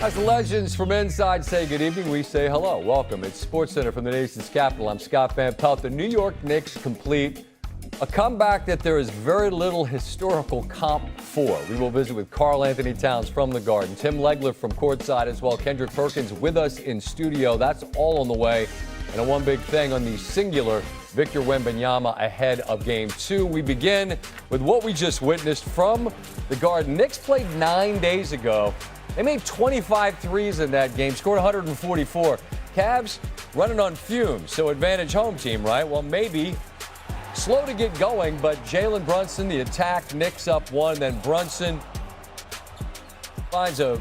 As the legends from inside say good evening, we say hello. Welcome. It's SportsCenter from the nation's capital. I'm Scott Van Pelt. The New York Knicks complete a comeback that there is very little historical comp for. We will visit with Karl-Anthony Towns from the Garden, Tim Legler from courtside as well, Kendrick Perkins with us in studio. That's all on the way. And a one big thing on the singular Victor Wembanyama ahead of Game 2. We begin with what we just witnessed from the Garden. Knicks played 9 days ago. They made 25 threes in that game, scored 144. Cavs running on fumes, so advantage home team, right? Well, maybe. Slow to get going, but Jalen Brunson, the attack, Knicks up one. Then Brunson finds a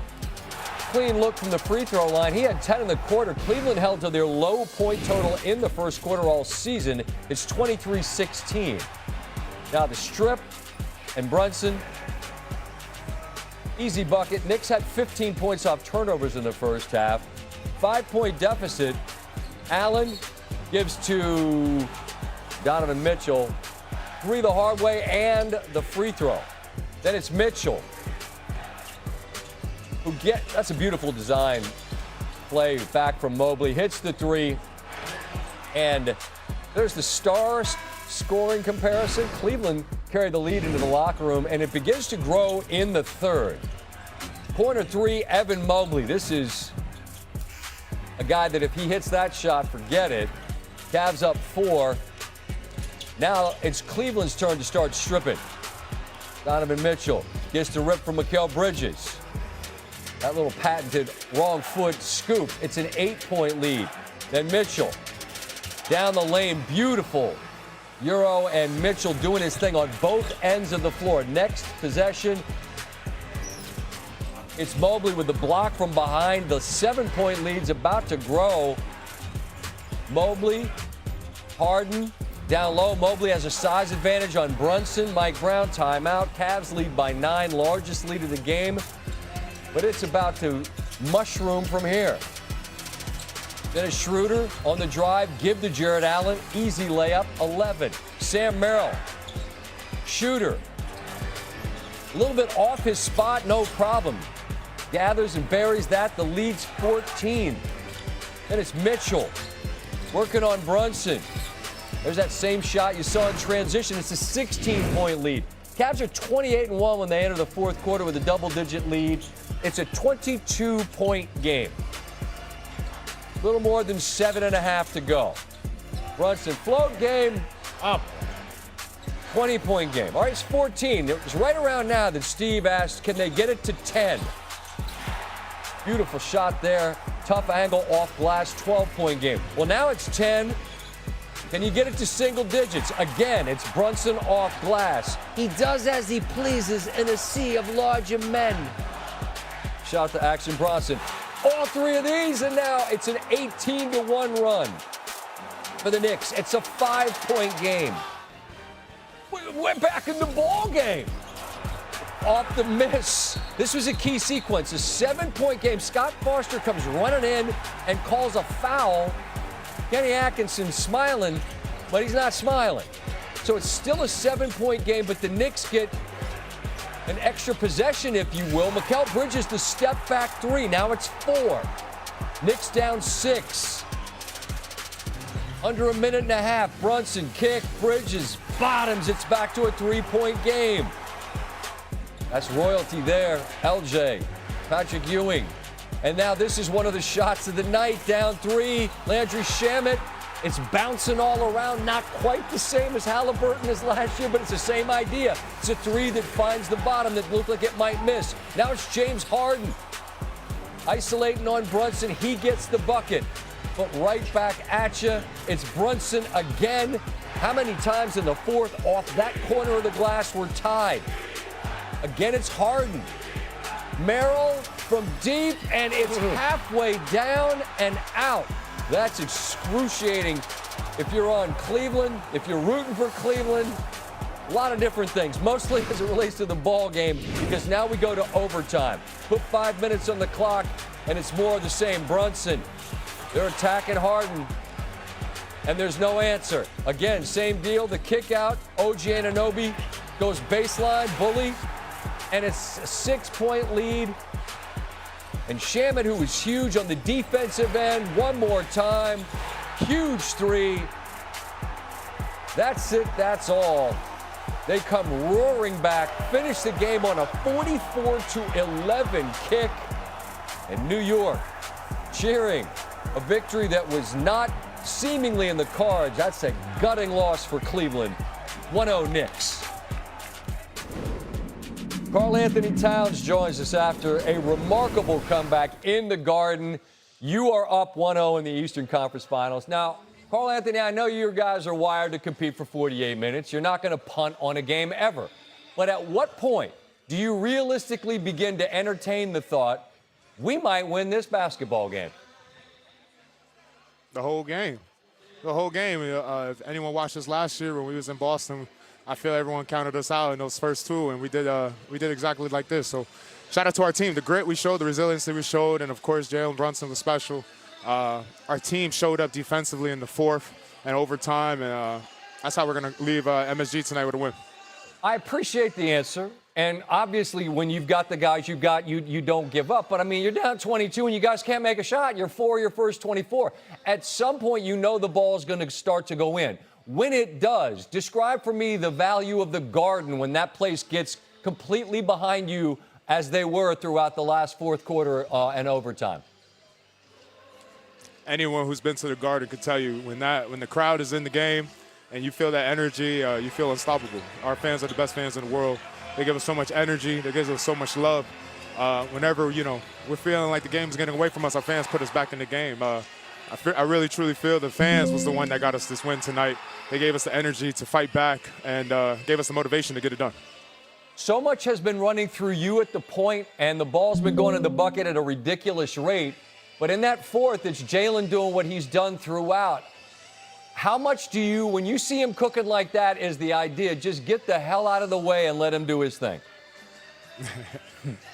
clean look from the free throw line. He had 10 in the quarter. Cleveland held to their low point total in the first quarter all season. It's 23-16. Now the strip and Brunson. Easy bucket. Knicks had 15 points off turnovers in the first half. 5-point deficit. Allen gives to Donovan Mitchell. Three the hard way and the free throw. Then it's Mitchell. That's a beautiful design play back from Mobley. Hits the three. And there's the star scoring comparison. Cleveland carried the lead into the locker room, and it begins to grow in the third. Corner three, Evan Mobley. This is a guy that if he hits that shot, forget it. Cavs up 4. Now it's Cleveland's turn to start stripping. Donovan Mitchell gets the rip from Mikal Bridges. That little patented wrong foot scoop. It's an 8-point lead. Then Mitchell down the lane, beautiful. Euro and Mitchell doing his thing on both ends of the floor. Next possession, it's Mobley with the block from behind. The 7-point lead's about to grow. Mobley, Harden, down low. Mobley has a size advantage on Brunson. Mike Brown, timeout. Cavs lead by 9, largest lead of the game. But it's about to mushroom from here. Then Schroeder on the drive, give to Jarrett Allen, easy layup, 11. Sam Merrill, shooter, a little bit off his spot, no problem. Gathers and buries that, the lead's 14. Then it's Mitchell, working on Brunson. There's that same shot you saw in transition. It's a 16-point lead. Cavs are 28-1 when they enter the fourth quarter with a double-digit lead. It's a 22-point game. A little more than 7.5 to go. Brunson float game up. 20-point game. All right, it's 14. It was right around now that Steve asked, can they get it to 10? Beautiful shot there. Tough angle off glass, 12-point game. Well, now it's 10. Can you get it to single digits? Again, it's Brunson off glass. He does as he pleases in a sea of larger men. Shout to Action Brunson. All 3 of these, and now it's an 18-1 run for the Knicks. It's a 5-point game. We're back in the ball game. Off the miss. This was a key sequence. A 7-point game. Scott Foster comes running in and calls a foul. Kenny Atkinson smiling, but he's not smiling. So it's still a 7-point game, but the Knicks get an extra possession, if you will. Mikal Bridges, the step-back 3. Now it's 4. Knicks down 6. Under a minute and a half. Brunson, kick, Bridges, bottoms. It's back to a 3-point game. That's royalty there. LJ, Patrick Ewing. And now this is one of the shots of the night. Down 3. Landry Shamet. It's bouncing all around. Not quite the same as Halliburton as last year, but it's the same idea. It's a 3 that finds the bottom that looked like it might miss. Now it's James Harden. Isolating on Brunson. He gets the bucket. But right back at you. It's Brunson again. How many times in the fourth off that corner of the glass we're tied? Again, it's Harden. Merrill from deep, and it's halfway down and out. That's excruciating if you're on Cleveland, if you're rooting for Cleveland. A lot of different things, mostly as it relates to the ball game, because now we go to overtime. Put 5 minutes on the clock, and it's more of the same. Brunson, they're attacking Harden, and there's no answer. Again, same deal, the kick out. OG Anunoby goes baseline, bully, and it's a 6-point lead. And Shamet, who was huge on the defensive end, one more time. Huge three. That's it, that's all. They come roaring back, finish the game on a 44-11 kick. And New York cheering a victory that was not seemingly in the cards. That's a gutting loss for Cleveland. 1-0 Knicks. Karl-Anthony Towns joins us after a remarkable comeback in the Garden. You are up 1-0 in the Eastern Conference Finals. Now, Karl-Anthony, I know you guys are wired to compete for 48 minutes. You're not going to punt on a game ever. But at what point do you realistically begin to entertain the thought, we might win this basketball game? The whole game. The whole game. If anyone watched us last year when we was in Boston, I feel everyone counted us out in those first two, and we did exactly like this. So shout out to our team. The grit we showed, the resilience that we showed, and, of course, Jalen Brunson was special. Our team showed up defensively in the fourth and overtime, and that's how we're going to leave MSG tonight with a win. I appreciate the answer. And obviously, when you've got the guys you've got, you don't give up. But, I mean, you're down 22 and you guys can't make a shot. You're 4 your first 24. At some point, you know the ball is going to start to go in. When it does, describe for me the value of the Garden when that place gets completely behind you as they were throughout the last fourth quarter and overtime. Anyone who's been to the Garden could tell you when the crowd is in the game and you feel that energy, you feel unstoppable. Our fans are the best fans in the world. They give us so much energy. They give us so much love. Whenever, we're feeling like the game's getting away from us, our fans put us back in the game. I really, truly feel the fans was the one that got us this win tonight. They gave us the energy to fight back and gave us the motivation to get it done. So much has been running through you at the point, and the ball's been going in the bucket at a ridiculous rate. But in that fourth, it's Jalen doing what he's done throughout. How much do you, when you see him cooking like that, is the idea, just get the hell out of the way and let him do his thing?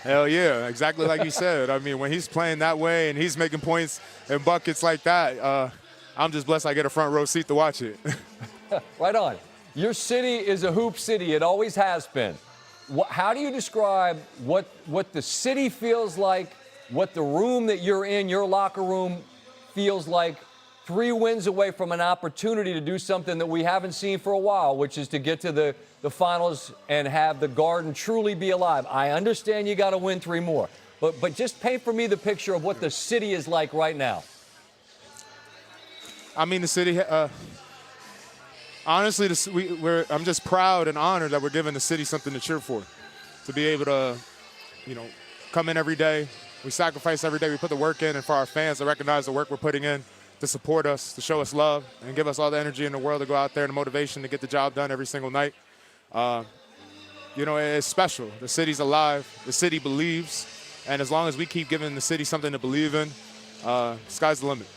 Hell yeah, exactly like you said. I mean, when he's playing that way and he's making points and buckets like that, I'm just blessed I get a front row seat to watch it. Right on. Your city is a hoop city. It always has been. How do you describe what the city feels like, what the room that you're in, your locker room, feels like 3 wins away from an opportunity to do something that we haven't seen for a while, which is to get to the finals and have the Garden truly be alive? I understand you got to win 3 more, but just paint for me the picture of what the city is like right now. I mean, the city, honestly, I'm just proud and honored that we're giving the city something to cheer for, to be able to, come in every day. We sacrifice every day. We put the work in, and for our fans to recognize the work we're putting in, to support us, to show us love, and give us all the energy in the world to go out there and the motivation to get the job done every single night. It's special. The city's alive. The city believes. And as long as we keep giving the city something to believe in, sky's the limit.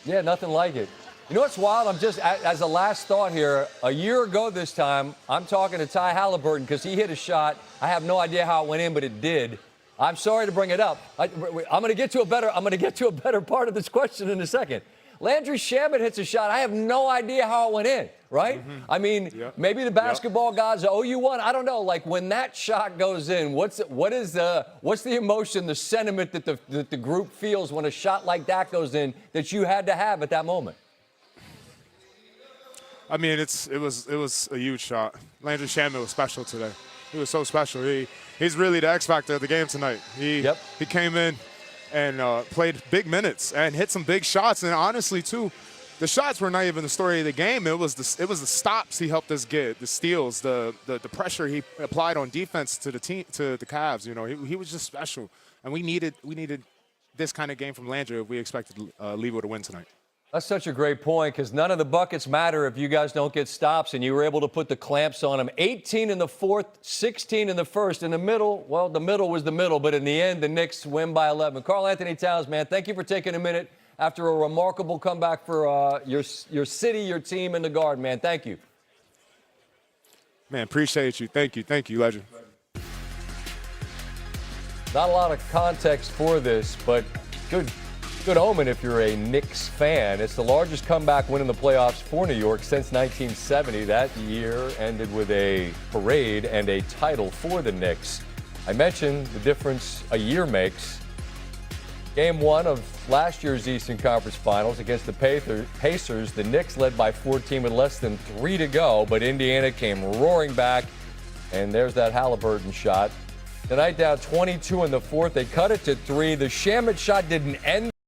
Yeah, nothing like it. You know what's wild? I'm just, as a last thought here, a year ago this time, I'm talking to Ty Halliburton because he hit a shot. I have no idea how it went in, but it did. I'm sorry to bring it up. I'm going to get to a better part of this question in a second. Landry Shamet hits a shot. I have no idea how it went in, right? Mm-hmm. I mean, maybe the basketball gods owe you one. I don't know. Like, when that shot goes in, what's the emotion, the sentiment that the group feels when a shot like that goes in that you had to have at that moment? I mean, it was a huge shot. Landry Shamet was special today. He was so special. He's really the X factor of the game tonight. He came in and played big minutes and hit some big shots. And honestly, too, the shots were not even the story of the game. It was the stops he helped us get, the steals, the pressure he applied on defense to the team, to the Cavs. He was just special. And we needed this kind of game from Landry if we expected to leave with a win tonight. That's such a great point, because none of the buckets matter if you guys don't get stops, and you were able to put the clamps on them. 18 in the fourth, 16 in the first. In the middle, well, the middle was the middle, but in the end, the Knicks win by 11. Karl-Anthony Towns, man, thank you for taking a minute after a remarkable comeback for your city, your team, and the Garden, man. Thank you. Man, appreciate you. Thank you, legend. Not a lot of context for this, but good omen if you're a Knicks fan. It's the largest comeback win in the playoffs for New York since 1970. That year ended with a parade and a title for the Knicks. I mentioned the difference a year makes. Game 1 of last year's Eastern Conference Finals against the Pacers. The Knicks led by 14 with less than 3 to go, but Indiana came roaring back, and there's that Halliburton shot. Tonight down 22 in the fourth. They cut it to 3. The Shamet shot didn't end.